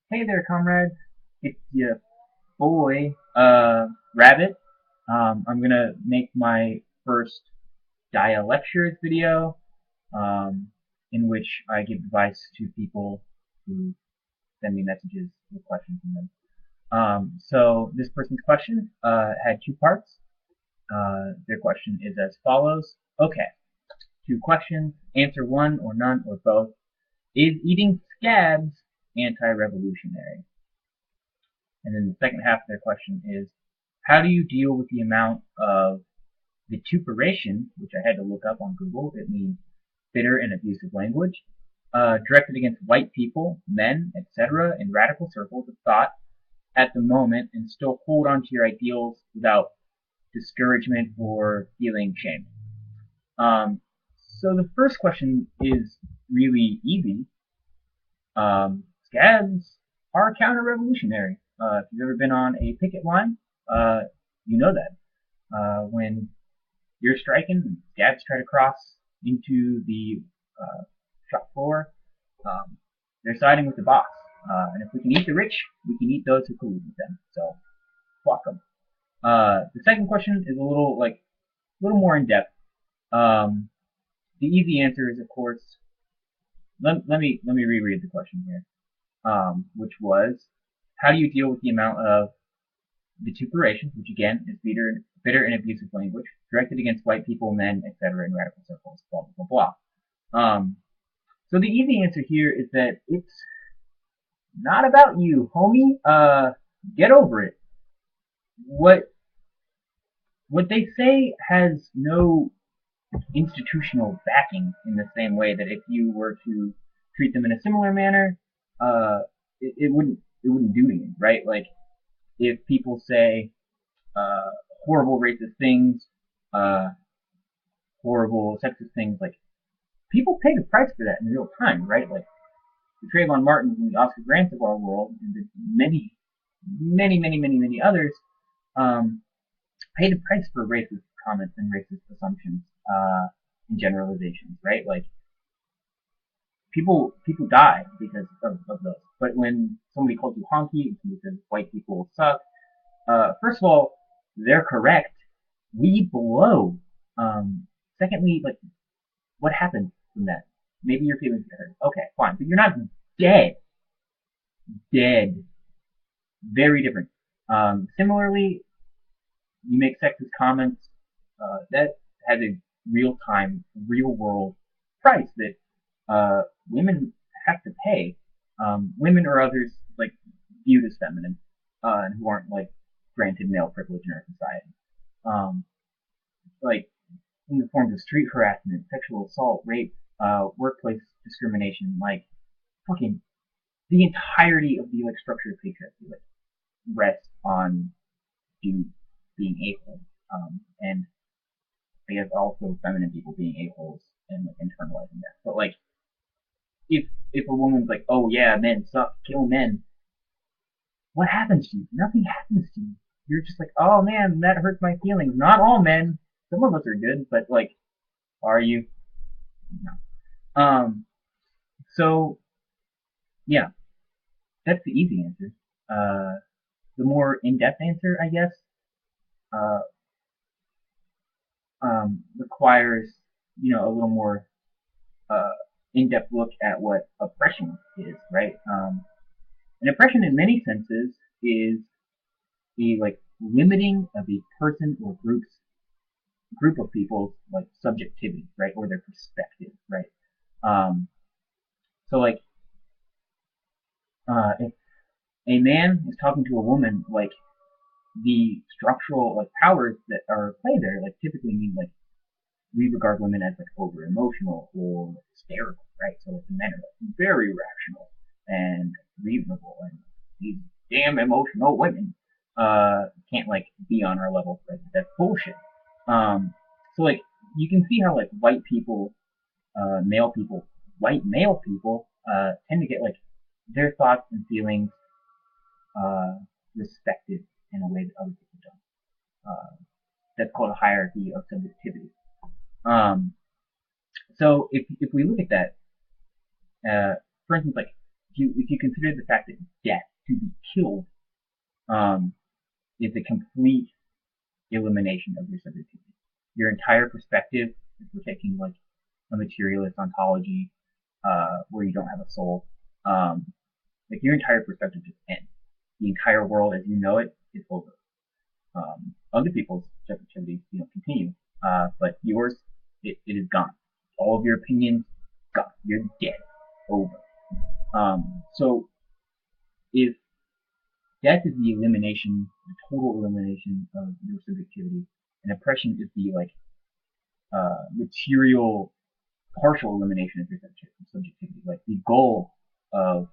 Hey there, comrades. It's your boy, Rabbit. I'm gonna make my first Dialectures video, in which I give advice to people who send me messages with questions in them. So this person's question, had two parts. Their question is as follows. Okay, two questions. Answer one or none or both. Is eating scabs anti-revolutionary? And then the second half of their question is, how do you deal with the amount of vituperation, which I had to look up on Google? It means bitter and abusive language, directed against white people, men, etc., in radical circles of thought at the moment, and still hold on to your ideals without discouragement or feeling shame. Um, so the first question is really easy. Scabs are counter-revolutionary. If you've ever been on a picket line, you know that. When you're striking, scabs try to cross into the shop floor. Um, they're siding with the boss. And if we can eat the rich, we can eat those who collude with them. So, fuck them. The second question is a little more in depth. Um, the easy answer is, of course, let me reread the question here. Which was, how do you deal with the amount of vituperation, which again is bitter and abusive language, directed against white people, men, etc., in radical circles, blah, blah, blah, blah. So the easy answer here is that it's not about you, homie. Get over it. What what they say has no institutional backing in the same way that if you were to treat them in a similar manner, it wouldn't do anything, right? Like if people say uh, horrible racist things, uh, horrible sexist things, like people pay the price for that in real time, right? Like the Trayvon Martins and the Oscar Grants of our world, and the many others, um, pay the price for racist comments and racist assumptions and generalizations, right? Like people die because of those. But when somebody calls you honky and somebody says white people suck, first of all, they're correct. We blow. Secondly, like, what happens from that? Maybe your feelings get hurt. Okay, fine, but you're not dead. Dead. Very different. Similarly, you make sexist comments. That has a real time, real world price that women have to pay. Women or others like viewed as feminine, and who aren't like granted male privilege in our society. Um, like in the forms of street harassment, sexual assault, rape, workplace discrimination, like fucking the entirety of the like structure of patriarchy like rests on dudes being a-holes, and I guess also feminine people being a-holes and like internalizing that. But like if a woman's like, oh yeah, men suck, kill men, what happens to you? Nothing happens to you. You're just like, oh man, that hurts my feelings. Not all men. Some of us are good, but like, are you? No. So yeah, that's the easy answer. The more in-depth answer, I guess, uh, requires a little more uh, in-depth look at what oppression is, right? And oppression, in many senses, is the like limiting of a person or group of people's like subjectivity, right, or their perspective, right? Um, so like if a man is talking to a woman, like the structural like powers that are at play there, like typically mean like we regard women as like over emotional or hysterical, right? So like the men are like very rational and reasonable, and these damn emotional women can't like be on our level, right? That's bullshit. Um, so like you can see how like male people, white male people tend to get like their thoughts and feelings uh, respected in a way that other people don't. That's called a hierarchy of subjectivity. Um, so if we look at that, for instance, like if you consider the fact that death, to be killed, um, is a complete elimination of your subjectivity. Your entire perspective, if we're taking like a materialist ontology, where you don't have a soul, um, like your entire perspective just ends. The entire world as you know it is over. Other people's subjectivity, continue, but yours, it is gone. All of your opinions, gone. You're dead. Over. So if death is the elimination, the total elimination of your subjectivity, and oppression is the material partial elimination of your subjectivity. Like the goal of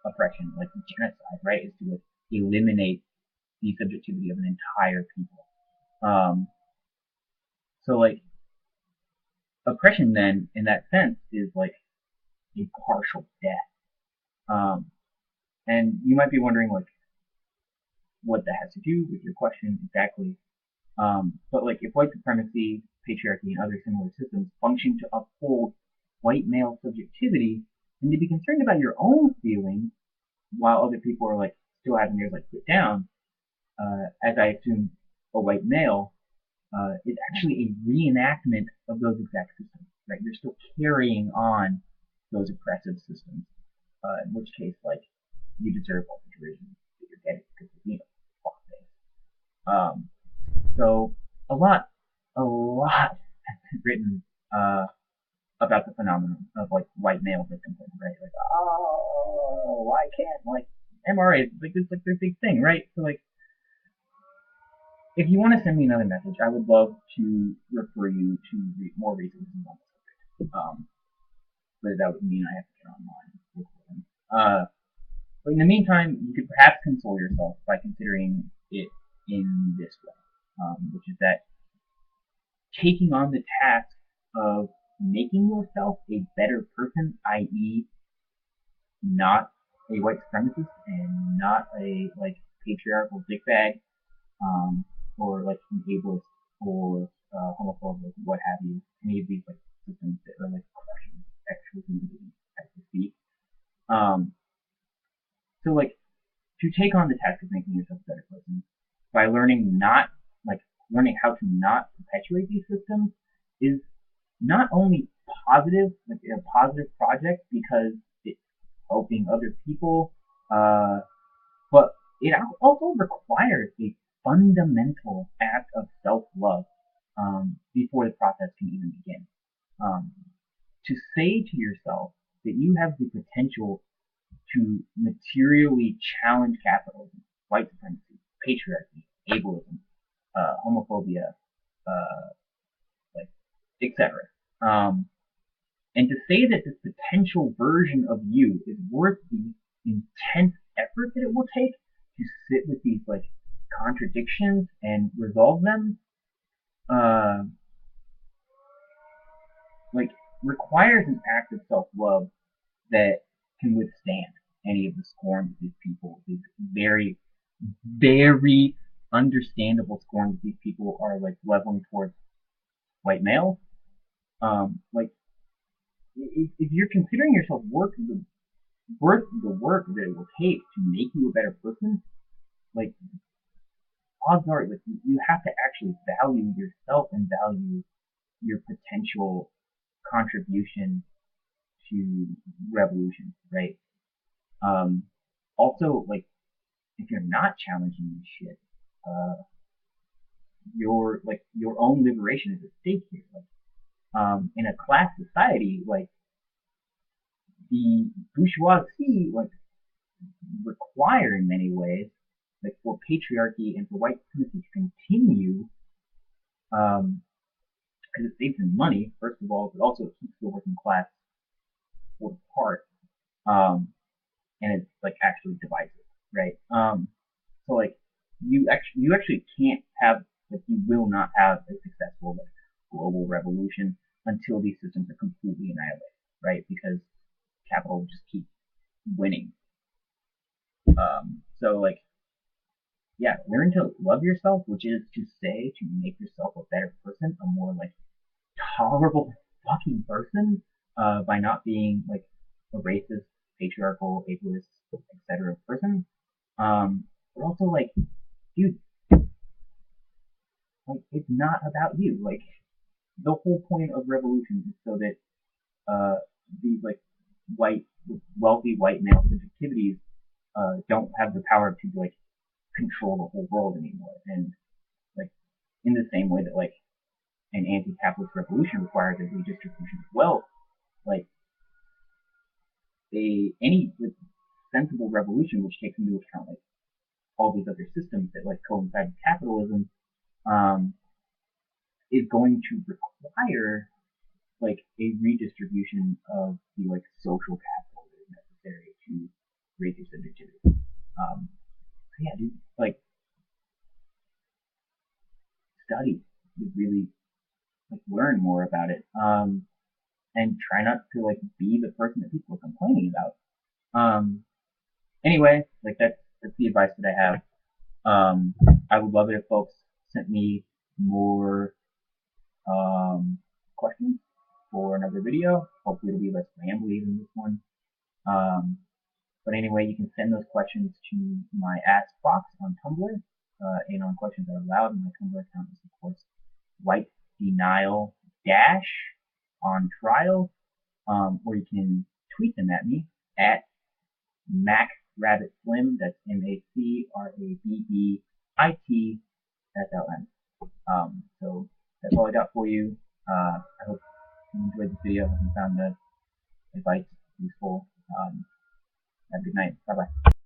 oppression, like genocide, right, is to eliminate the subjectivity of an entire people. So like oppression then, in that sense, is like a partial death. And you might be wondering like what that has to do with your question exactly. But like if white supremacy, patriarchy, and other similar systems function to uphold white male subjectivity, and to be concerned about your own feelings while other people are like still having theirs like put down, as I assume a white male, is actually a reenactment of those exact systems, right? You're still carrying on those oppressive systems, in which case, like, you deserve all the derision that you're getting because of, fuck this. So a lot has been written, about the phenomenon of like white male victimhood, right? Like, oh, why can't like MRA, like this like their big thing, right? So like, if you want to send me another message, I would love to refer you to more resources on this subject. But that would mean I have to get online with them. But in the meantime, you could perhaps console yourself by considering it in this way, which is that taking on the task of making yourself a better person, i.e., not a white supremacist and not a like patriarchal dickbag, or like an ableist or homophobic, what have you, any of these like systems that are like crushing actual human beings as we speak. So like to take on the task of making yourself a better person by learning how to not perpetuate these systems is not only positive, like a positive project because it's helping other people, but it also requires a fundamental act of self-love, before the process can even begin. To say to yourself that you have the potential to materially challenge capitalism, white supremacy, patriarchy, ableism, homophobia, like etc. And to say that this potential version of you is worth the intense effort that it will take to sit with these like contradictions and resolve them, like requires an act of self-love that can withstand any of the scorn that these people, these very, very understandable scorn that these people are like leveling towards white males. Like if you're considering yourself worth the work that it will take to make you a better person, like odds are like you have to actually value yourself and value your potential contribution to revolution, right? Also, like if you're not challenging this shit, your own liberation is at stake here. Like, in a class society, like the bourgeoisie, like require in many ways, like for patriarchy and for white supremacy to continue, because it saves them money, first of all, but also it keeps the working class apart, and it's like actually divisive, right? So like you actually can't have, like you will not have a successful like global revolution until these systems are completely annihilated, right? Because capital will just keep winning. So like, yeah, learn to love yourself, which is to say to make yourself a better person, a more like tolerable fucking person, by not being like a racist, patriarchal, ableist, etc. person. But also like, dude, like it's not about you. Like the whole point of revolution is so that these like white, wealthy white male subjectivities don't have the power to like control the whole world anymore. And like in the same way that like an anti-capitalist revolution requires a redistribution of wealth, like any like, sensible revolution which takes into account like all these other systems that like coincide with capitalism is going to require like a redistribution of the like social capital that is necessary to raise your subjectivity. So yeah, dude, like study, really like learn more about it, and try not to like be the person that people are complaining about. Anyway, like that's the advice that I have. I would love it if folks sent me more questions for another video. Hopefully it'll be less rambly than this one. Um, but anyway, you can send those questions to my Ask box on Tumblr, and on Questions Out Loud. And my Tumblr account is, of course, white denial dash on trial. Or you can tweet them at me at MacRabbitSlim. That's MacRabbitSLM. So that's all I got for you. I hope you enjoyed this video and found the advice useful. Have a good night. Bye bye.